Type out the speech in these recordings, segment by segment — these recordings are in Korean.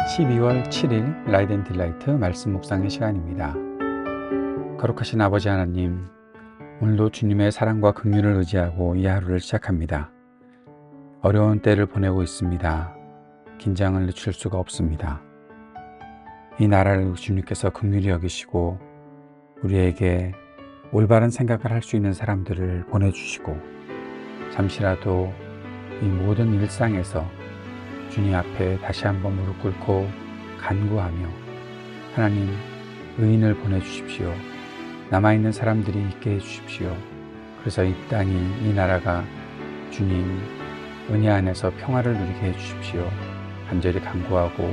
12월 7일 라이드 앤 딜라이트 말씀 묵상의 시간입니다. 거룩하신 아버지 하나님, 오늘도 주님의 사랑과 긍휼을 의지하고 이 하루를 시작합니다. 어려운 때를 보내고 있습니다. 긴장을 늦출 수가 없습니다. 이 나라를 주님께서 긍휼히 여기시고 우리에게 올바른 생각을 할 수 있는 사람들을 보내주시고 잠시라도 이 모든 일상에서 주님 앞에 다시 한번 무릎 꿇고 간구하며 하나님, 의인을 보내주십시오. 남아있는 사람들이 있게 해주십시오. 그래서 이 땅이, 이 나라가 주님 은혜 안에서 평화를 누리게 해주십시오. 간절히 간구하고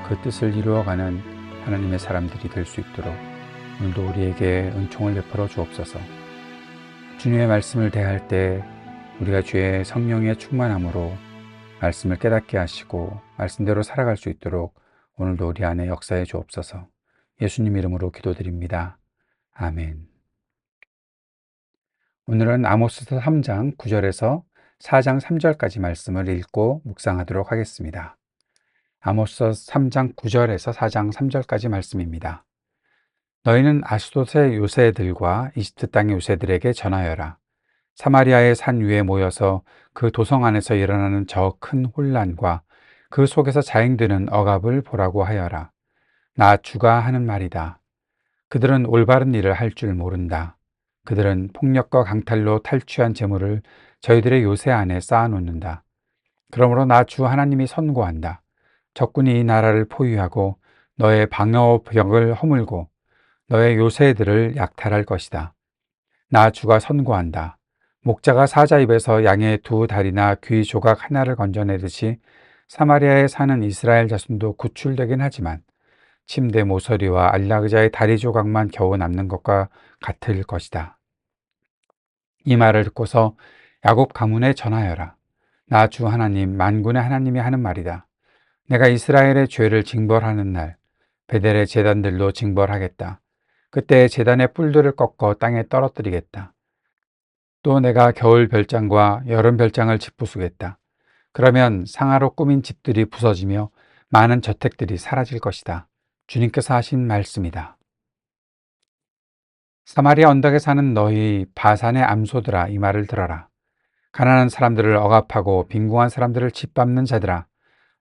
그 뜻을 이루어가는 하나님의 사람들이 될 수 있도록 오늘도 우리에게 은총을 베풀어 주옵소서. 주님의 말씀을 대할 때 우리가 주의 성령의 충만함으로 말씀을 깨닫게 하시고 말씀대로 살아갈 수 있도록 오늘도 우리 안에 역사해 주옵소서. 예수님 이름으로 기도드립니다. 아멘. 오늘은 아모스서 3장 9절에서 4장 3절까지 말씀을 읽고 묵상하도록 하겠습니다. 아모스서 3장 9절에서 4장 3절까지 말씀입니다. 너희는 아스돗의 요새들과 이집트 땅의 요새들에게 전하여라. 사마리아의 산 위에 모여서 그 도성 안에서 일어나는 저 큰 혼란과 그 속에서 자행되는 억압을 보라고 하여라. 나 주가 하는 말이다. 그들은 올바른 일을 할 줄 모른다. 그들은 폭력과 강탈로 탈취한 재물을 저희들의 요새 안에 쌓아놓는다. 그러므로 나 주 하나님이 선고한다. 적군이 이 나라를 포위하고 너의 방어벽을 허물고 너의 요새들을 약탈할 것이다. 나 주가 선고한다. 목자가 사자 입에서 양의 두 다리나 귀 조각 하나를 건져내듯이 사마리아에 사는 이스라엘 자손도 구출되긴 하지만 침대 모서리와 안락의자의 다리 조각만 겨우 남는 것과 같을 것이다. 이 말을 듣고서 야곱 가문에 전하여라. 나 주 하나님 만군의 하나님이 하는 말이다. 내가 이스라엘의 죄를 징벌하는 날 베델의 제단들로 징벌하겠다. 그때 제단의 뿔들을 꺾어 땅에 떨어뜨리겠다. 또 내가 겨울 별장과 여름 별장을 짓부수겠다. 그러면 상아로 꾸민 집들이 부서지며 많은 저택들이 사라질 것이다. 주님께서 하신 말씀이다. 사마리아 언덕에 사는 너희 바산의 암소들아, 이 말을 들어라. 가난한 사람들을 억압하고 빈궁한 사람들을 짓밟는 자들아,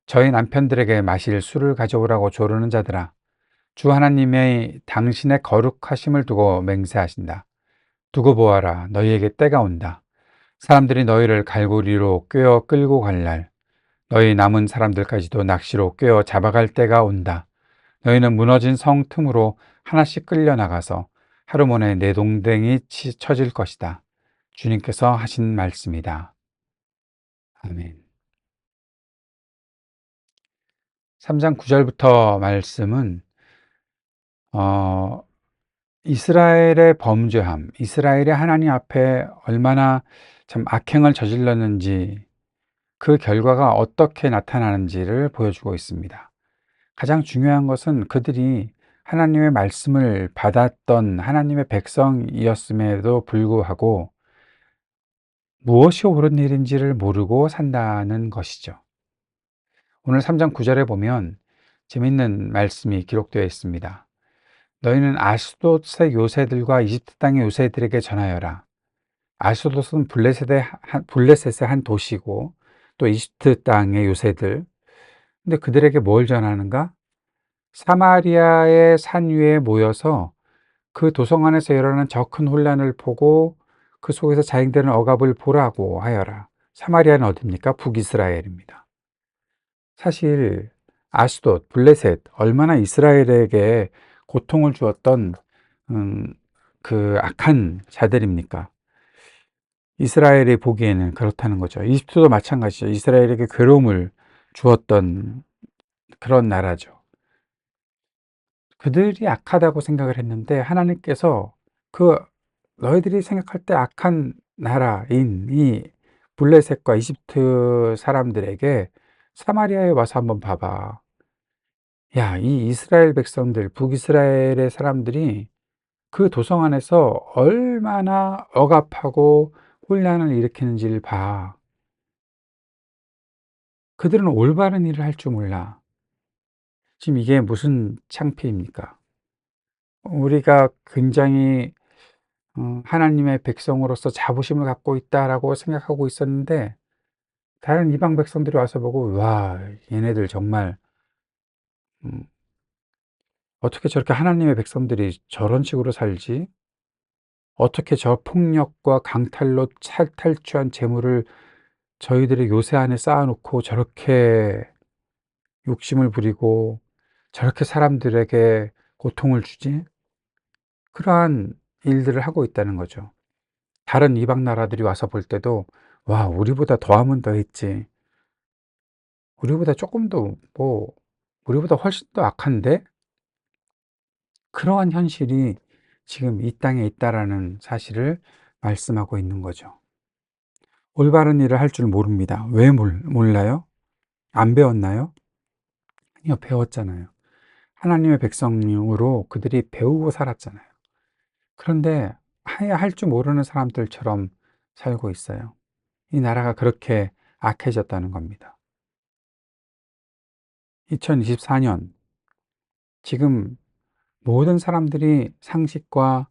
저희 남편들에게 마실 술을 가져오라고 조르는 자들아, 주 하나님의 당신의 거룩하심을 두고 맹세하신다. 두고 보아라, 너희에게 때가 온다. 사람들이 너희를 갈고리로 꿰어 끌고 갈 날, 너희 남은 사람들까지도 낚시로 꿰어 잡아갈 때가 온다. 너희는 무너진 성 틈으로 하나씩 끌려나가서 하루 만에 내 동댕이 쳐질 것이다. 주님께서 하신 말씀이다. 아멘. 3장 9절부터 말씀은 이스라엘의 범죄함, 이스라엘이 하나님 앞에 얼마나 참 악행을 저질렀는지 그 결과가 어떻게 나타나는지를 보여주고 있습니다. 가장 중요한 것은 그들이 하나님의 말씀을 받았던 하나님의 백성이었음에도 불구하고 무엇이 옳은 일인지를 모르고 산다는 것이죠. 오늘 3장 9절에 보면 재밌는 말씀이 기록되어 있습니다. 너희는 아스돗의 요새들과 이집트 땅의 요새들에게 전하여라. 아스돗은 블레셋의 한 도시고 또 이집트 땅의 요새들. 근데 그들에게 뭘 전하는가? 사마리아의 산 위에 모여서 그 도성 안에서 일어나는 저 큰 혼란을 보고 그 속에서 자행되는 억압을 보라고 하여라. 사마리아는 어디입니까? 북이스라엘입니다. 사실 아스돗, 블레셋 얼마나 이스라엘에게 고통을 주었던 그 악한 자들입니까? 이스라엘이 보기에는 그렇다는 거죠. 이집트도 마찬가지죠. 이스라엘에게 괴로움을 주었던 그런 나라죠. 그들이 악하다고 생각을 했는데 하나님께서 그 너희들이 생각할 때 악한 나라인 이 블레셋과 이집트 사람들에게 사마리아에 와서 한번 봐봐. 야, 이 이스라엘 백성들, 북이스라엘의 사람들이 그 도성 안에서 얼마나 억압하고 혼란을 일으키는지를 봐. 그들은 올바른 일을 할 줄 몰라. 지금 이게 무슨 창피입니까? 우리가 굉장히 하나님의 백성으로서 자부심을 갖고 있다라고 생각하고 있었는데 다른 이방 백성들이 와서 보고 '와 얘네들 정말 음 어떻게 저렇게 하나님의 백성들이 저런 식으로 살지? 어떻게 저 폭력과 강탈로 탈취한 재물을 저희들의 요새 안에 쌓아 놓고 저렇게 욕심을 부리고 저렇게 사람들에게 고통을 주지?' 그러한 일들을 하고 있다는 거죠. 다른 이방 나라들이 와서 볼 때도 '와 우리보다 더하면 더했지. 우리보다 쪼끔 더 우리보다 훨씬 더 악한데?' 그러한 현실이 지금 이 땅에 있다라는 사실을 말씀하고 있는 거죠. 올바른 일을 할 줄 모릅니다. 왜 몰라요? 안 배웠나요? 아니요, 배웠잖아요. 하나님의 백성으로 그들이 배우고 살았잖아요. 그런데 해야 할 줄 모르는 사람들처럼 살고 있어요. 이 나라가 그렇게 악해졌다는 겁니다. 2024년 지금 모든 사람들이 상식과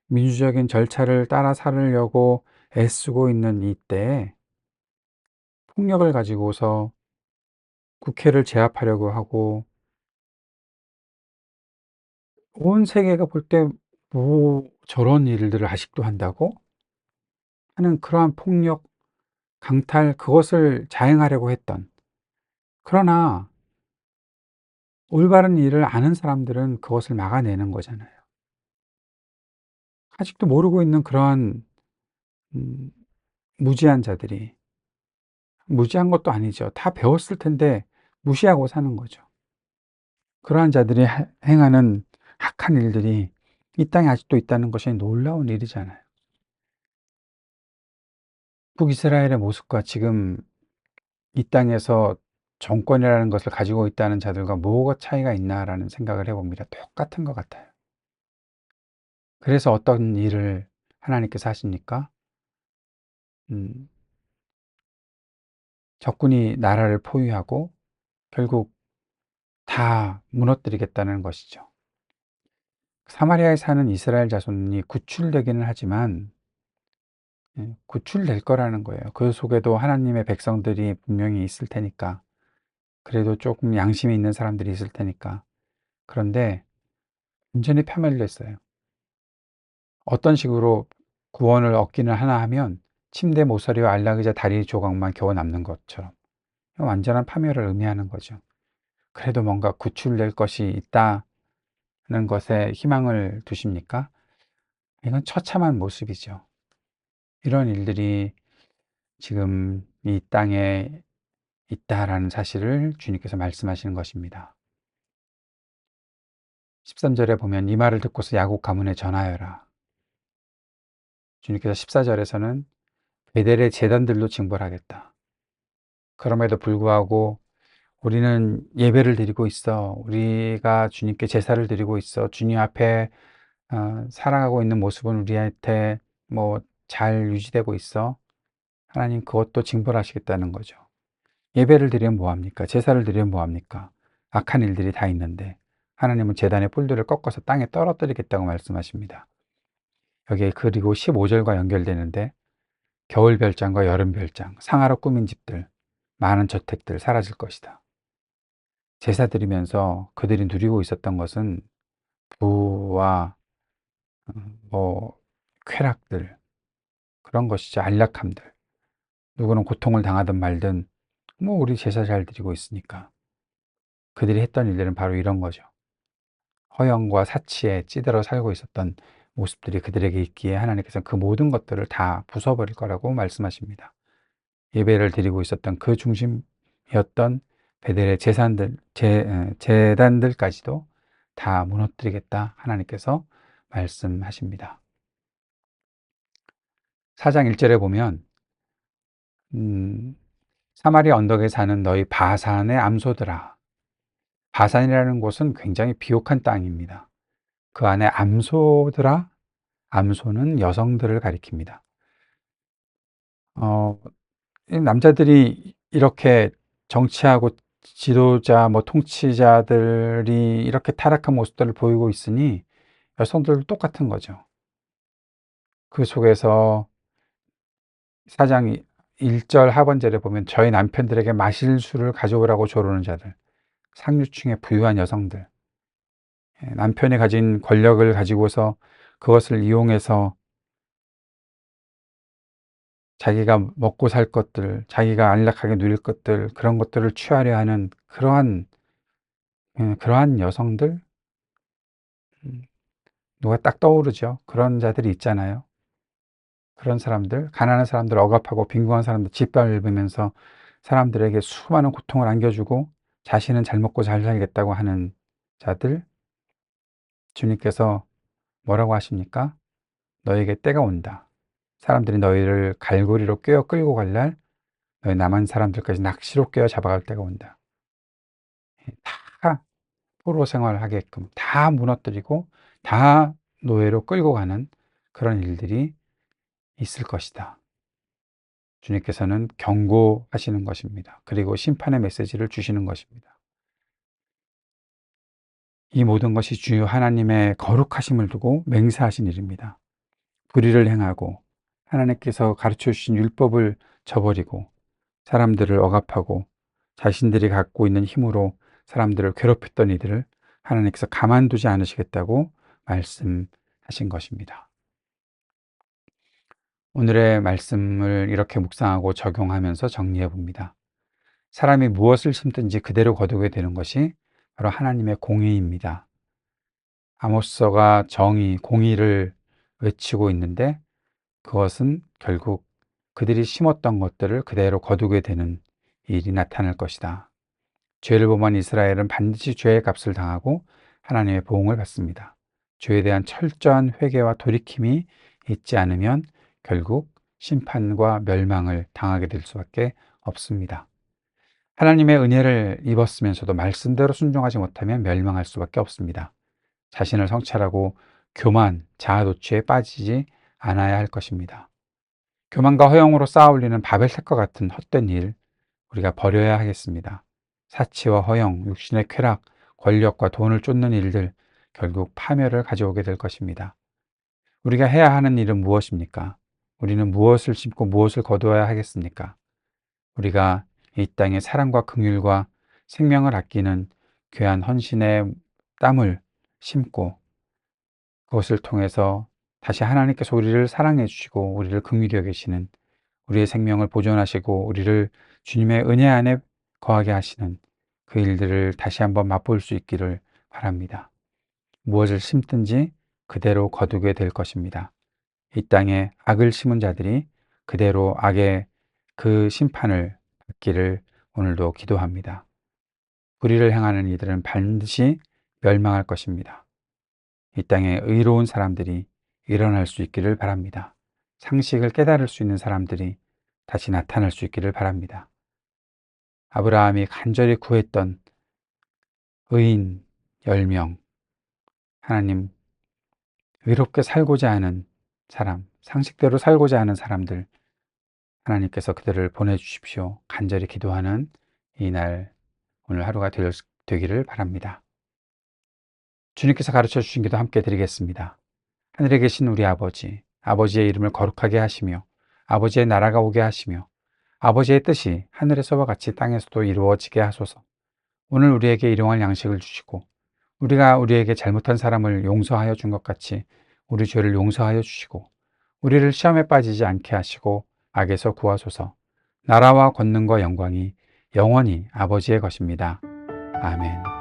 민주적인 절차를 따라 살으려고 애쓰고 있는 이때에 폭력을 가지고서 국회를 제압하려고 하고 온 세계가 볼 때 '뭐 저런 일들을 아직도 한다고?' 하는 그러한 폭력, 강탈 그것을 자행하려고 했던, 그러나 올바른 일을 아는 사람들은 그것을 막아내는 거잖아요. 아직도 모르고 있는 그러한 음 무지한 자들이, 무지한 것도 아니죠. 다 배웠을 텐데 무시하고 사는 거죠. 그러한 자들이 행하는 악한 일들이 이 땅에 아직도 있다는 것이 놀라운 일이잖아요. 북이스라엘의 모습과 지금 이 땅에서 정권이라는 것을 가지고 있다는 자들과 뭐가 차이가 있나라는 생각을 해 봅니다. 똑같은 것 같아요. 그래서 어떤 일을 하나님께서 하십니까? 음 적군이 나라를 포위하고 결국 다 무너뜨리겠다는 것이죠. 사마리아에 사는 이스라엘 자손이 구출되기는 하지만 구출될 거라는 거예요. 그 속에도 하나님의 백성들이 분명히 있을 테니까. 그래도 조금 양심이 있는 사람들이 있을 테니까. 그런데 완전히 파멸됐어요. 어떤 식으로 구원을 얻기는 하나 하면 침대 모서리와 안락의자 다리 조각만 겨우 남는 것처럼 완전한 파멸을 의미하는 거죠. 그래도 뭔가 구출될 것이 있다는 것에 희망을 두십니까? 이건 처참한 모습이죠. 이런 일들이 지금 이 땅에 있다라는 사실을 주님께서 말씀하시는 것입니다. 13절에 보면 이 말을 듣고서 야곱 가문에 전하여라. 주님께서 14절에서는 베델의 제단들로 징벌하겠다. 그럼에도 불구하고 우리는 예배를 드리고 있어. 우리가 주님께 제사를 드리고 있어. 주님 앞에 살아가고 있는 모습은 우리한테 뭐 잘 유지되고 있어. 하나님 그것도 징벌하시겠다는 거죠. 예배를 드리면 뭐합니까? 제사를 드리면 뭐합니까? 악한 일들이 다 있는데 하나님은 제단의 뿔들을 꺾어서 땅에 떨어뜨리겠다고 말씀하십니다. 여기에 그리고 15절과 연결되는데 겨울 별장과 여름 별장, 상하로 꾸민 집들, 많은 저택들 사라질 것이다. 제사 드리면서 그들이 누리고 있었던 것은 부와 뭐 쾌락들, 그런 것이죠. 안락함들. 누구는 고통을 당하든 말든 뭐 우리 제사 잘 드리고 있으니까. 그들이 했던 일들은 바로 이런 거죠. 허영과 사치에 찌들어 살고 있었던 모습들이 그들에게 있기에 하나님께서는 그 모든 것들을 다 부숴버릴 거라고 말씀하십니다. 예배를 드리고 있었던 그 중심이었던 베델의 제단들까지도 다 무너뜨리겠다 하나님께서 말씀하십니다. 4장 1절에 보면 음, 사마리아 언덕에 사는 너희 바산의 암소들아. 바산이라는 곳은 굉장히 비옥한 땅입니다. 그 안에 암소들아, 암소는 여성들을 가리킵니다. 이 남자들이 이렇게 정치하고 지도자, 통치자들이 이렇게 타락한 모습들을 보이고 있으니 여성들도 똑같은 거죠. 그 속에서 4장 1절 하반절에 보면 저희 남편들에게 마실 술을 가져오라고 조르는 자들, 상류층의 부유한 여성들, 남편이 가진 권력을 가지고서 그것을 이용해서 자기가 먹고 살 것들, 자기가 안락하게 누릴 것들, 그런 것들을 취하려 하는 그러한 여성들, 누가 딱 떠오르죠. 그런 자들이 있잖아요. 그런 사람들, 가난한 사람들 억압하고 빈곤한 사람들 짓밟으면서 사람들에게 수많은 고통을 안겨주고 자신은 잘 먹고 잘 살겠다고 하는 자들, 주님께서 뭐라고 하십니까? 너에게 때가 온다. 사람들이 너희를 갈고리로 꿰어 끌고 갈 날, 너희 남은 사람들까지 낚시로 꿰어 잡아갈 때가 온다. 다 포로 생활하게끔 다 무너뜨리고 다 노예로 끌고 가는 그런 일들이 있을 것이다. 주님께서는 경고하시는 것입니다. 그리고 심판의 메시지를 주시는 것입니다. 이 모든 것이 주요 하나님의 거룩하심을 두고 맹세하신 일입니다. 불의를 행하고 하나님께서 가르쳐 주신 율법을 저버리고 사람들을 억압하고 자신들이 갖고 있는 힘으로 사람들을 괴롭혔던 이들을 하나님께서 가만두지 않으시겠다고 말씀하신 것입니다. 오늘의 말씀을 이렇게 묵상하고 적용하면서 정리해 봅니다. 사람이 무엇을 심든지 그대로 거두게 되는 것이 바로 하나님의 공의입니다. 아모스가 정의, 공의를 외치고 있는데 그것은 결국 그들이 심었던 것들을 그대로 거두게 되는 일이 나타날 것이다. 죄를 범한 이스라엘은 반드시 죄의 값을 당하고 하나님의 보응을 받습니다. 죄에 대한 철저한 회개와 돌이킴이 있지 않으면 결국 심판과 멸망을 당하게 될 수밖에 없습니다. 하나님의 은혜를 입었으면서도 말씀대로 순종하지 못하면 멸망할 수밖에 없습니다. 자신을 성찰하고 교만, 자아 도취에 빠지지 않아야 할 것입니다. 교만과 허영으로 쌓아 올리는 바벨탑과 같은 헛된 일, 우리가 버려야 하겠습니다. 사치와 허영, 육신의 쾌락, 권력과 돈을 쫓는 일들, 결국 파멸을 가져오게 될 것입니다. 우리가 해야 하는 일은 무엇입니까? 우리는 무엇을 심고 무엇을 거두어야 하겠습니까? 우리가 이 땅에 사랑과 긍휼과 생명을 아끼는 귀한 헌신의 땀을 심고 그것을 통해서 다시 하나님께서 우리를 사랑해 주시고 우리를 긍휼히 여기시는 우리의 생명을 보존하시고 우리를 주님의 은혜 안에 거하게 하시는 그 일들을 다시 한번 맛볼 수 있기를 바랍니다. 무엇을 심든지 그대로 거두게 될 것입니다. 이 땅에 악을 심은 자들이 그대로 악의 그 심판을 받기를 오늘도 기도합니다. 불의를 행하는 이들은 반드시 멸망할 것입니다. 이 땅에 의로운 사람들이 일어날 수 있기를 바랍니다. 상식을 깨달을 수 있는 사람들이 다시 나타날 수 있기를 바랍니다. 아브라함이 간절히 구했던 의인 10명, 하나님 의롭게 살고자 하는 사람, 상식대로 살고자 하는 사람들, 하나님께서 그들을 보내주십시오. 간절히 기도하는 이날, 오늘 하루가 되기를 바랍니다. 주님께서 가르쳐 주신 기도 함께 드리겠습니다. 하늘에 계신 우리 아버지, 아버지의 이름을 거룩하게 하시며 아버지의 나라가 오게 하시며 아버지의 뜻이 하늘에서와 같이 땅에서도 이루어지게 하소서. 오늘 우리에게 일용할 양식을 주시고 우리가 우리에게 잘못한 사람을 용서하여 준 것 같이 우리 죄를 용서하여 주시고 우리를 시험에 빠지지 않게 하시고 악에서 구하소서. 나라와 권능과 영광이 영원히 아버지의 것입니다. 아멘.